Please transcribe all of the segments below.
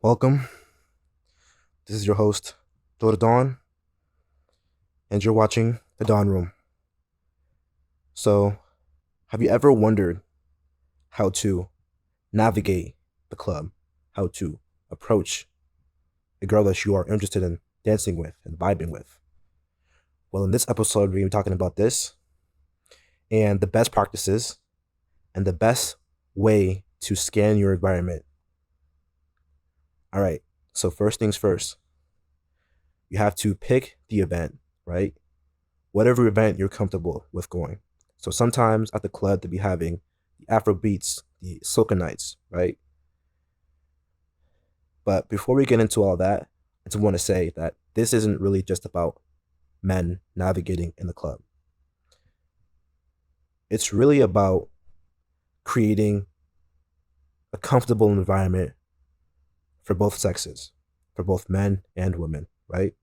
Welcome. This is your host, Dora Dawn, and you're watching The Dawn Room. So, have you ever wondered how to navigate the club, how to approach a girl that you are interested in dancing with and vibing with? Well, in this episode, we're going to be talking about this and the best practices and the best way to scan your environment. All right, so first things first, you have to pick the event, right? Whatever event you're comfortable with going. So sometimes at the club they'll be having the Afro beats, the soca nights, right? But before we get into all that, I just want to say that this isn't really just about men navigating in the club. It's really about creating a comfortable environment for both sexes, for both men and women, right?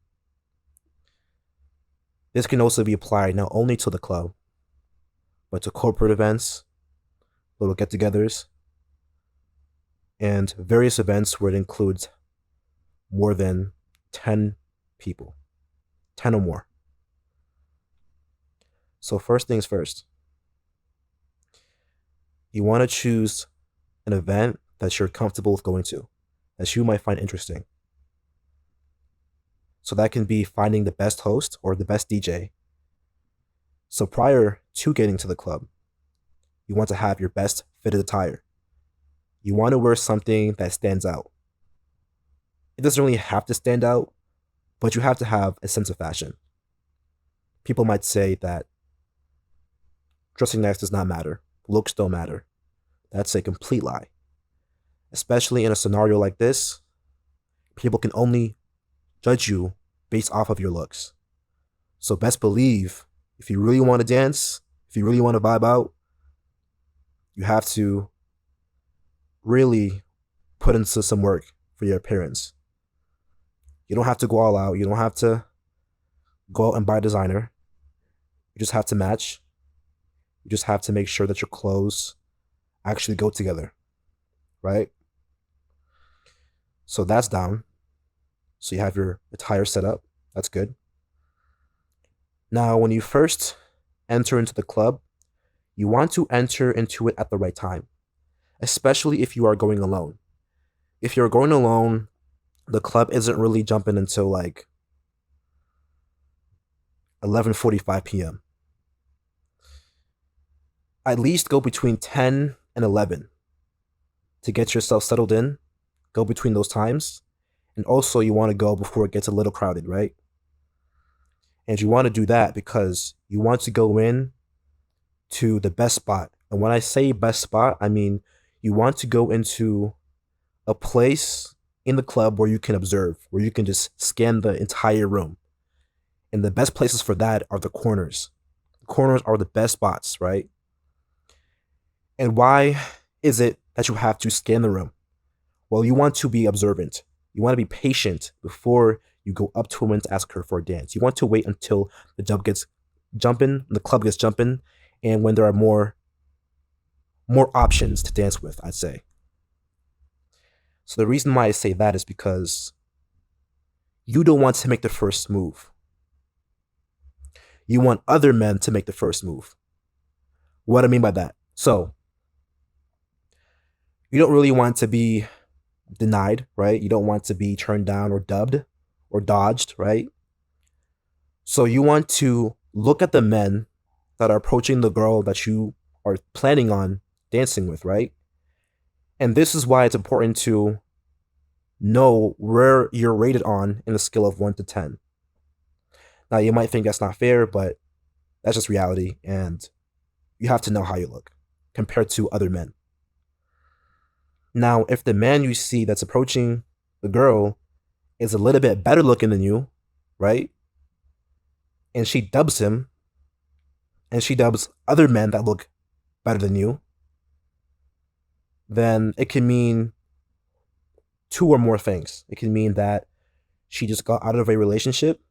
This can also be applied not only to the club, but to corporate events, little get togethers, and various events where it includes more than 10 people, 10 or more. So, first things first, you want to choose an event that you're comfortable with going to, that you might find interesting. So, that can be finding the best host or the best DJ. So, prior to getting to the club, you want to have your best fitted attire. You want to wear something that stands out. It doesn't really have to stand out, but you have to have a sense of fashion. People might say that dressing nice does not matter, looks don't matter. That's a complete lie. Especially in a scenario like this, people can only judge you based off of your looks. So best believe, if you really want to dance, if you really want to vibe out, you have to really put into some work for your appearance. You don't have to go all out. You don't have to go out and buy a designer. You just have to match. You just have to make sure that your clothes actually go together, right? So that's down. So you have your attire set up. That's good. Now, when you first enter into the club, you want to enter into it at the right time, especially if you are going alone. If you're going alone, the club isn't really jumping until like 11:45 p.m. At least go between 10 and 11 to get yourself settled in. Go between those times. And also, you want to go before it gets a little crowded, right? And you want to do that because you want to go in to the best spot. And when I say best spot, I mean you want to go into a place in the club where you can observe, where you can just scan the entire room. And the best places for that are the corners. Corners are the best spots, right? And why is it that you have to scan the room? Well, you want to be observant. You want to be patient before you go up to a woman to ask her for a dance. You want to wait until the club gets jumping, and when there are more options to dance with, I'd say. So the reason why I say that is because you don't want to make the first move. You want other men to make the first move. What I mean by that? So, you don't really want to be denied, right? You don't want to be turned down or dubbed or dodged, right? So you want to look at the men that are approaching the girl that you are planning on dancing with, right? And this is why it's important to know where you're rated on in a scale of 1 to 10. Now, you might think that's not fair, but that's just reality, and you have to know how you look compared to other men. Now, if the man you see that's approaching the girl is a little bit better looking than you, right? And she dubs him, and she dubs other men that look better than you, then it can mean two or more things. It can mean that she just got out of a relationship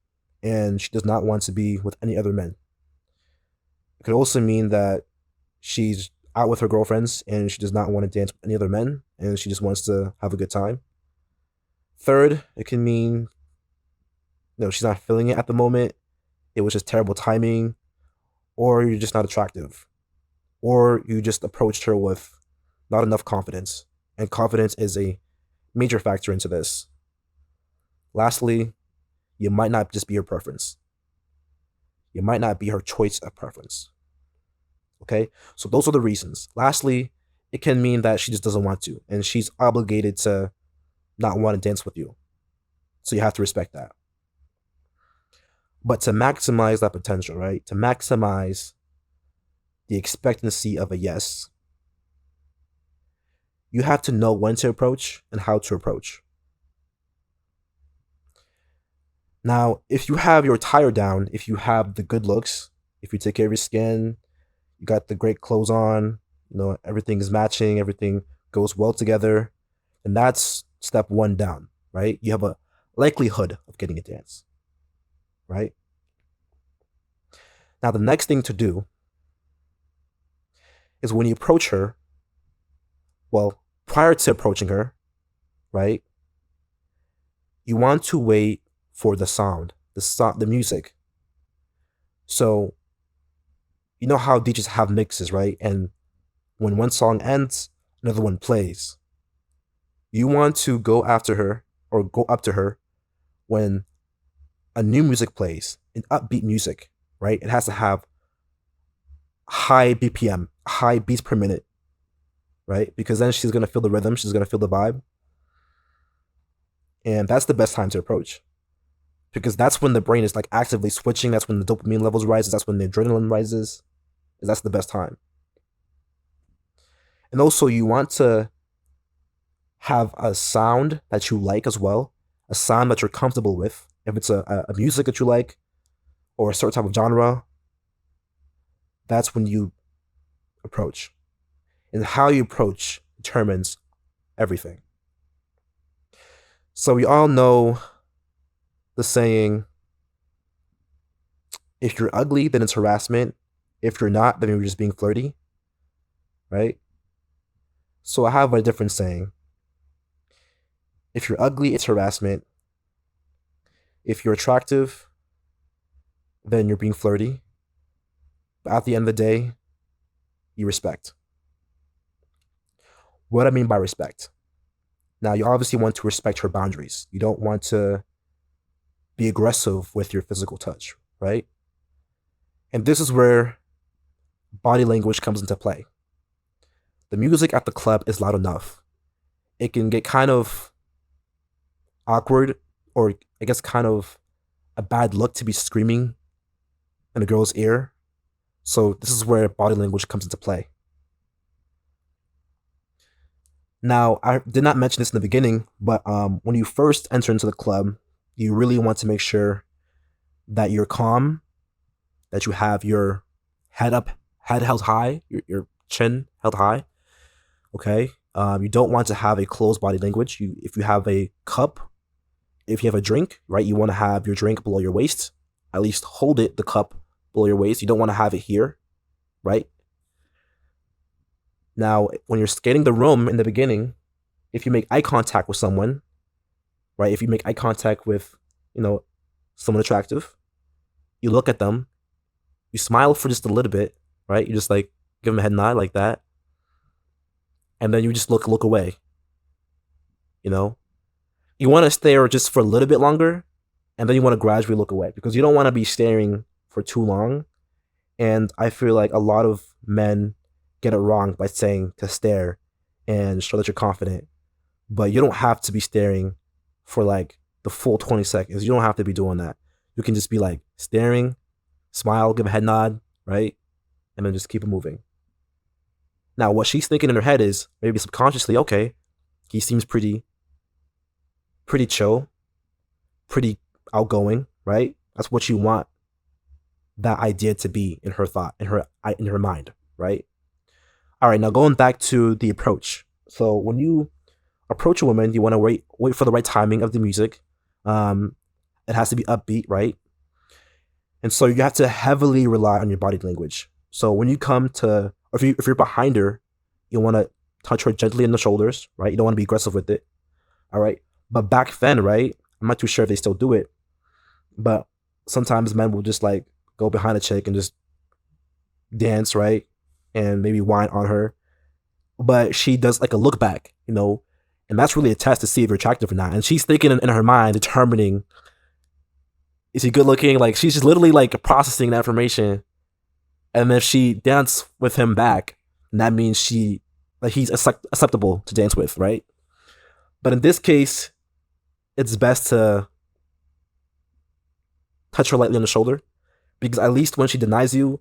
and she does not want to be with any other men. It could also mean that she's out with her girlfriends and she does not want to dance with any other men and she just wants to have a good time. Third, it can mean she's not feeling it at the moment. It was just terrible timing, or you're just not attractive, or you just approached her with not enough confidence. And confidence is a major factor into this. Lastly, you might not just be her preference. You might not be her choice of preference. Okay? So those are the reasons. Lastly, it can mean that she just doesn't want to, and she's obligated to not want to dance with you. So you have to respect that. But to maximize that potential, right? To maximize the expectancy of a yes, you have to know when to approach and how to approach. Now, if you have your attire down, if you have the good looks, if you take care of your skin, you got the great clothes on, everything is matching, everything goes well together, and that's step one down, right? You have a likelihood of getting a dance, right? Now, the next thing to do is when you approach her, well, prior to approaching her, right? You want to wait for the sound, the music. So, you know how DJs have mixes, right? And when one song ends, another one plays. You want to go after her or go up to her when a new music plays, an upbeat music, right? It has to have high BPM, high beats per minute, right? Because then she's gonna feel the rhythm, she's gonna feel the vibe. And that's the best time to approach. Because that's when the brain is like actively switching, that's when the dopamine levels rises, that's when the adrenaline rises. That's the best time. And also you want to have a sound that you like as well, a sound that you're comfortable with. If it's a music that you like or a certain type of genre, that's when you approach. And how you approach determines everything. So we all know the saying, if you're ugly, then it's harassment. If you're not, then you're just being flirty, right? So I have a different saying. If you're ugly, it's harassment. If you're attractive, then you're being flirty. But at the end of the day, you respect. What I mean by respect. Now, you obviously want to respect her boundaries. You don't want to be aggressive with your physical touch, right? And this is where body language comes into play. The music at the club is loud enough. It can get kind of awkward, or I guess kind of a bad look to be screaming in a girl's ear. So this is where body language comes into play. Now, I did not mention this in the beginning, but when you first enter into the club, you really want to make sure that you're calm, that you have your head held high, your chin held high. Okay. You don't want to have a closed body language. If you have a cup, if you have a drink, right, you want to have your drink below your waist. At least hold the cup below your waist. You don't want to have it here, right? Now, when you're scanning the room in the beginning, if you make eye contact with someone, right, if you make eye contact with, someone attractive, you look at them, you smile for just a little bit, right? You just like give them a head nod like that. And then you just look away. You want to stare just for a little bit longer, and then you want to gradually look away because you don't want to be staring for too long. And I feel like a lot of men get it wrong by saying to stare and show that you're confident. But you don't have to be staring for like the full 20 seconds. You don't have to be doing that. You can just be like staring, smile, give a head nod, right? And then just keep it moving. Now, what she's thinking in her head is maybe subconsciously, okay, he seems pretty chill, pretty outgoing, right? That's what you want that idea to be in her thought, in her mind, right? All right, now going back to the approach. So when you approach a woman, you want to wait for the right timing of the music. It has to be upbeat, right? And so you have to heavily rely on your body language. So when you come to, or if you're behind her, you want to touch her gently in the shoulders, right? You don't want to be aggressive with it. All right. But back then, right? I'm not too sure if they still do it, but sometimes men will just like go behind a chick and just dance, right? And maybe whine on her. But she does like a look back, and that's really a test to see if you're attractive or not. And she's thinking in her mind, determining, is he good looking? Like she's just literally like processing that information. And if she dance with him back, that means he's acceptable to dance with, right? But in this case, it's best to touch her lightly on the shoulder, because at least when she denies you,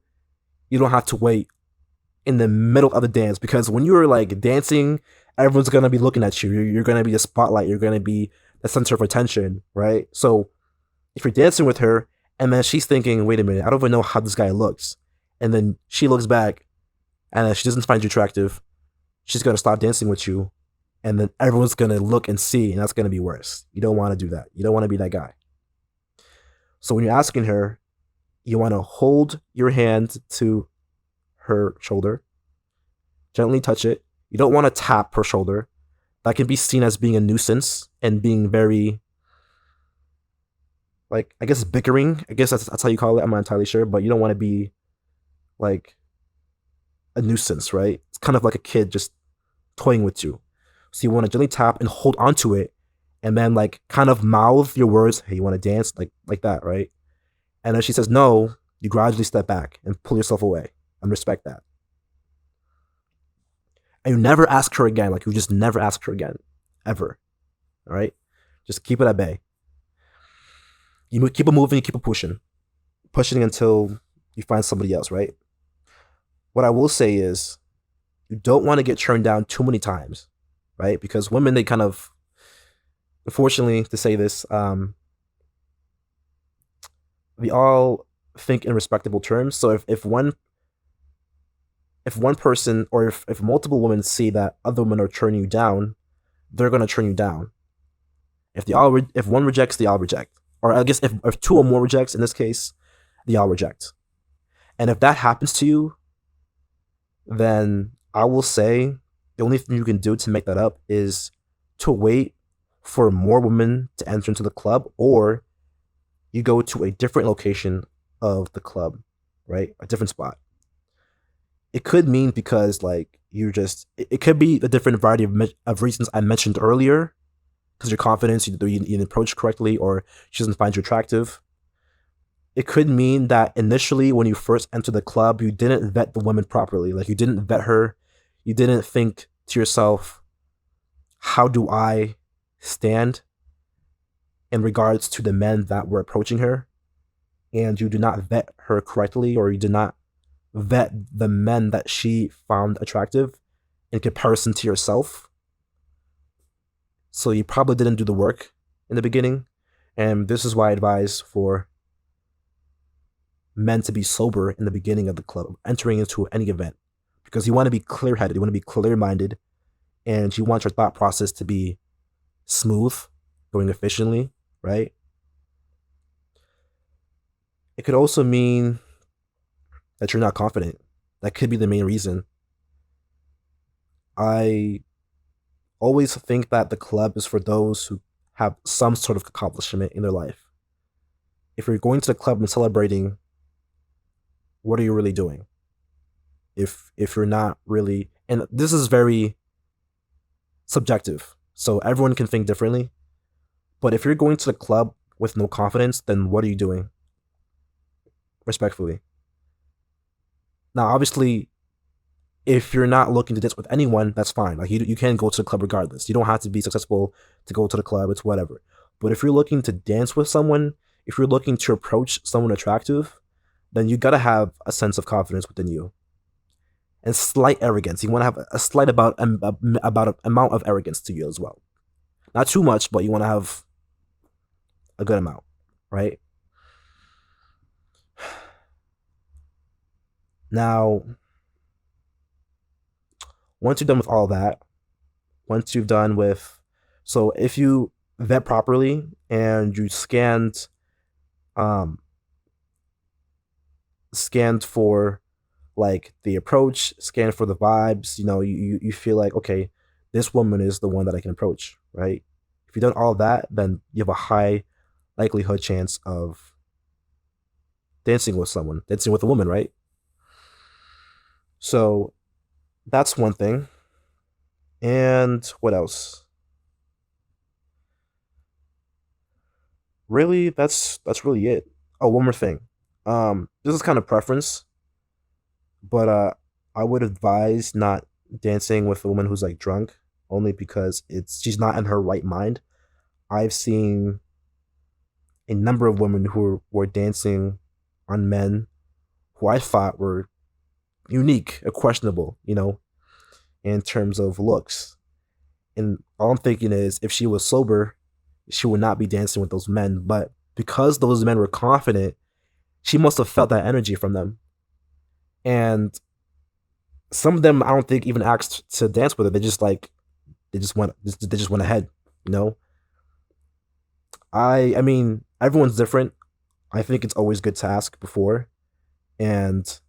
you don't have to wait in the middle of the dance, because when you're like dancing, everyone's gonna be looking at you. You're gonna be the spotlight. You're gonna be the center of attention, right? So if you're dancing with her and then she's thinking, wait a minute, I don't even know how this guy looks, and then she looks back and she doesn't find you attractive, she's gonna stop dancing with you, and then everyone's gonna look and see, and that's gonna be worse. You don't want to do that. You don't want to be that guy. So when you're asking her, you want to hold your hand to her shoulder, gently touch it. You don't want to tap her shoulder. That can be seen as being a nuisance and being very, like, I guess bickering. I guess that's how you call it. I'm not entirely sure, but you don't want to be like a nuisance, right? It's kind of like a kid just toying with you. So you want to gently tap and hold onto it, and then like kind of mouth your words. Hey, you want to dance, like that, right? And if she says no, you gradually step back and pull yourself away and respect that. And you never ask her again. Like you just never ask her again, ever. All right, just keep it at bay. You keep it moving, you keep it pushing until you find somebody else, right? What I will say is, you don't want to get turned down too many times, right? Because women, they kind of, unfortunately to say this, we all think in respectable terms. So if one person, or if multiple women see that other women are turning you down, they're gonna turn you down. If one rejects, they all reject. Or I guess if two or more rejects, in this case, they all reject. And if that happens to you, then I will say the only thing you can do to make that up is to wait for more women to enter into the club, or you go to a different location of the club, right? A different spot. It could mean because like it could be a different variety of reasons I mentioned earlier, because your confidence, you didn't approach correctly, or she doesn't find you attractive. It could mean that initially when you first entered the club, you didn't vet the woman properly. Like you didn't vet her. You didn't think to yourself, how do I stand in regards to the men that were approaching her? And you did not vet her correctly, or you did not vet the men that she found attractive in comparison to yourself. So you probably didn't do the work in the beginning. And this is why I advise for men to be sober in the beginning of the club, entering into any event, because you want to be clear headed, you want to be clear minded, and you want your thought process to be smooth, going efficiently, right? It could also mean that you're not confident. That could be the main reason. I always think that the club is for those who have some sort of accomplishment in their life. If you're going to the club and celebrating, what are you really doing? If you're not really, and this is very subjective, so everyone can think differently. But if you're going to the club with no confidence, then what are you doing? Respectfully. Now, obviously, if you're not looking to dance with anyone, that's fine. Like you can go to the club regardless. You don't have to be successful to go to the club. It's whatever. But if you're looking to dance with someone, if you're looking to approach someone attractive, then you gotta have a sense of confidence within you, and slight arrogance. You want to have a slight amount of arrogance to you as well. Not too much, but you want to have a good amount, right? Now, once you're done with all that, once you've done with, so if you vet properly and you um, scanned for like the approach, scanned for the vibes, you feel like, okay, this woman is the one that I can approach, right? If you've done all that, then you have a high likelihood chance of dancing with someone, dancing with a woman, right? So that's one thing. And what else? Really, that's really it. Oh, one more thing. This is kind of preference, but I would advise not dancing with a woman who's like drunk, only because it's she's not in her right mind. I've seen a number of women were dancing on men who I thought were unique or questionable, in terms of looks. And all I'm thinking is if she was sober, she would not be dancing with those men. But because those men were confident, she must have felt that energy from them. And some of them I don't think even asked to dance with her. They just went ahead, you know? I mean everyone's different. I think it's always good to ask before, and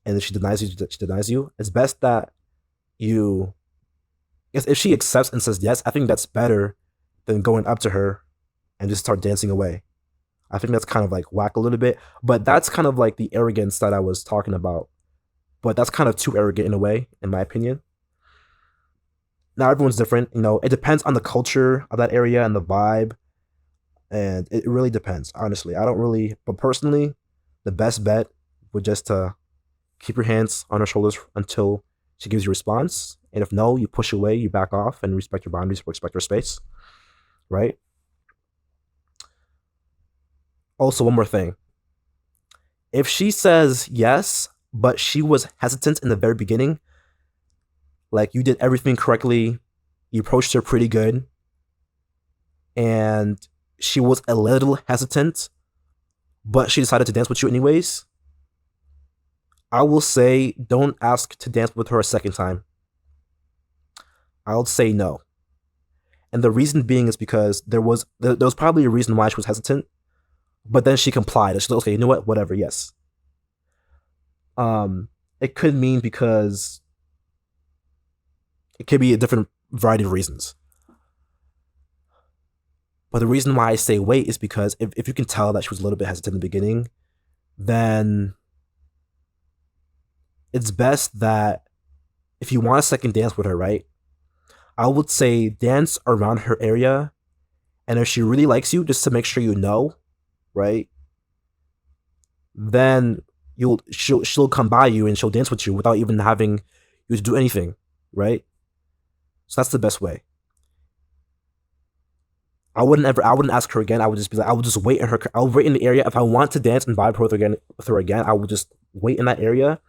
if she denies you, she denies you. It's best that you, if she accepts and says yes, I think that's better than going up to her and just start dancing away. I think that's kind of like whack a little bit, but that's kind of like the arrogance that I was talking about. But that's kind of too arrogant in a way, in my opinion. Now everyone's different, It depends on the culture of that area and the vibe, and it really depends. Honestly, I don't really, but personally, the best bet would just to keep your hands on her shoulders until she gives you a response. And if no, you push away, you back off, and respect your boundaries, respect her space, right? Also, one more thing. If she says yes, but she was hesitant in the very beginning, like you did everything correctly, you approached her pretty good, and she was a little hesitant, but she decided to dance with you anyways, I will say don't ask to dance with her a second time. I'll say no. And the reason being is because there was probably a reason why she was hesitant, but then she complied. She's like, okay, you know what? Whatever, yes. It could mean because it could be a different variety of reasons. But the reason why I say wait is because if you can tell that she was a little bit hesitant in the beginning, then it's best that if you want a second dance with her, right? I would say dance around her area, and if she really likes you, just to make sure you know, right? Then she'll come by you and she'll dance with you without even having you to do anything, right? So that's the best way. I wouldn't ask her again. I would just be like, I would just wait in her. I would wait in the area. If I want to dance and vibe with her again, I would just wait in that area.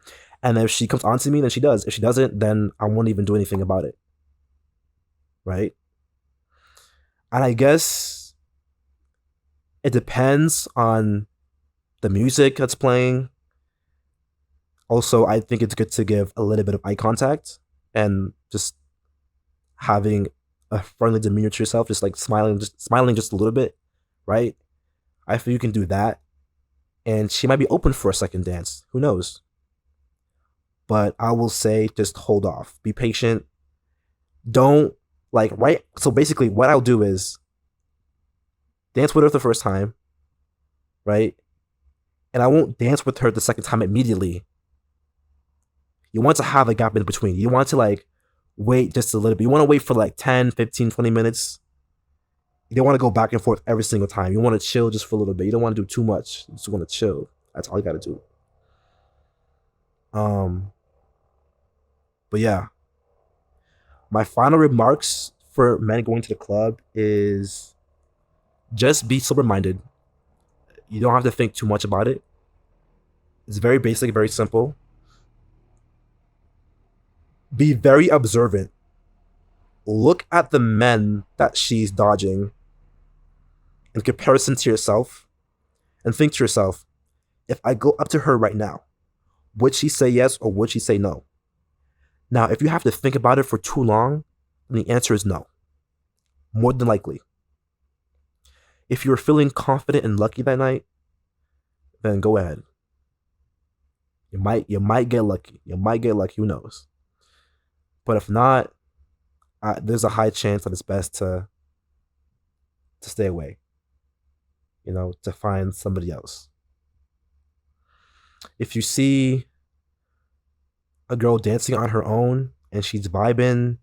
And if she comes on to me, then she does. If she doesn't, then I won't even do anything about it, right? And I guess it depends on the music that's playing. Also, I think it's good to give a little bit of eye contact and just having a friendly demeanor to yourself, just smiling just a little bit, right? I feel you can do that, and she might be open for a second dance. Who knows? But I will say, just hold off. Be patient. Don't like right. So basically, what I'll do is dance with her the first time, right? And I won't dance with her the second time immediately. You want to have a gap in between. You want to like wait just a little bit. You want to wait for like 10, 15, 20 minutes. You don't want to go back and forth every single time. You want to chill just for a little bit. You don't want to do too much. You just want to chill. That's all you got to do. Um, but yeah, my final remarks for men going to the club is just be sober minded. You don't have to think too much about it. It's very basic, very simple. Be very observant. Look at the men that she's dodging in comparison to yourself, and think to yourself, if I go up to her right now, would she say yes or would she say no? Now, if you have to think about it for too long, then the answer is no. More than likely. If you're feeling confident and lucky that night, then go ahead. You might get lucky. You might get lucky. Who knows? But if not, there's a high chance that it's best to to stay away, to find somebody else. If you see a girl dancing on her own and she's vibing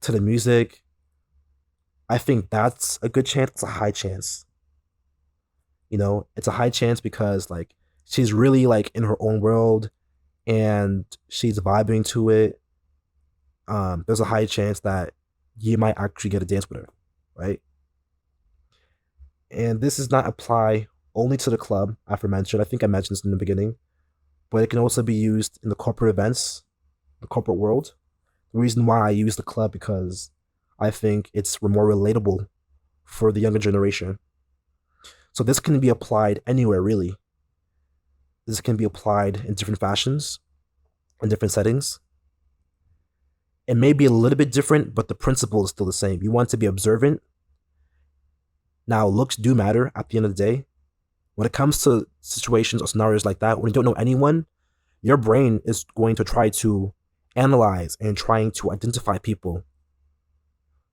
to the music, I think that's a good chance. It's a high chance. It's a high chance because like she's really like in her own world and she's vibing to it. There's a high chance that you might actually get a dance with her, right? And this does not apply only to the club, aforementioned. I think I mentioned this in the beginning, but it can also be used in the corporate events, the corporate world. The reason why I use the club because I think it's more relatable for the younger generation. So this can be applied anywhere, really. This can be applied in different fashions, in different settings. It may be a little bit different, but the principle is still the same. You want to be observant. Now, looks do matter at the end of the day. When it comes to situations or scenarios like that, when you don't know anyone, your brain is going to try to analyze and trying to identify people.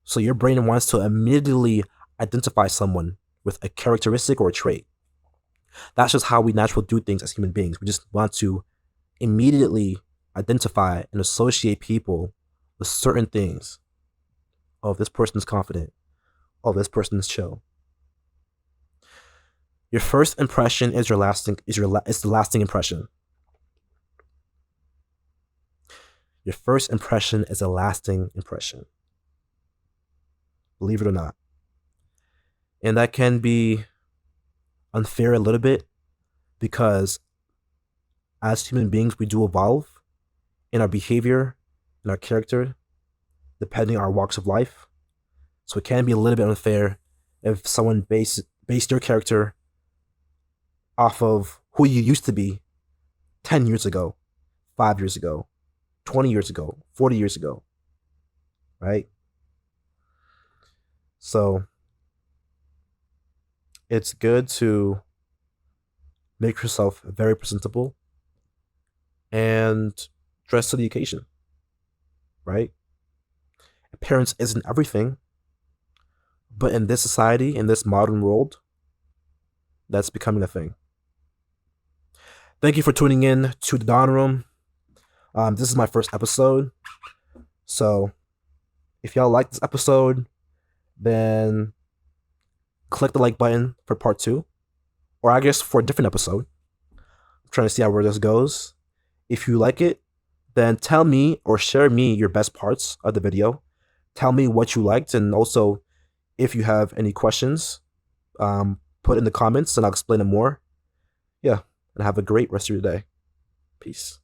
So your brain wants to immediately identify someone with a characteristic or a trait. That's just how we naturally do things as human beings. We just want to immediately identify and associate people with certain things. Oh, this person is confident. Oh, this person is chill. Your first impression is the lasting impression. Your first impression is a lasting impression. Believe it or not. And that can be unfair a little bit because as human beings, we do evolve in our behavior, in our character, depending on our walks of life. So it can be a little bit unfair if someone based their character off of who you used to be 10 years ago, 5 years ago, 20 years ago, 40 years ago, right? So it's good to make yourself very presentable and dress to the occasion, right? Appearance isn't everything, but in this society, in this modern world, that's becoming a thing. Thank you for tuning in to the Dawn Room. This is my first episode. So if y'all like this episode, then click the like button for part 2. Or I guess for a different episode. I'm trying to see where this goes. If you like it, then tell me or share me your best parts of the video. Tell me what you liked, and also if you have any questions, put in the comments and I'll explain them more. Yeah, and have a great rest of your day. Peace.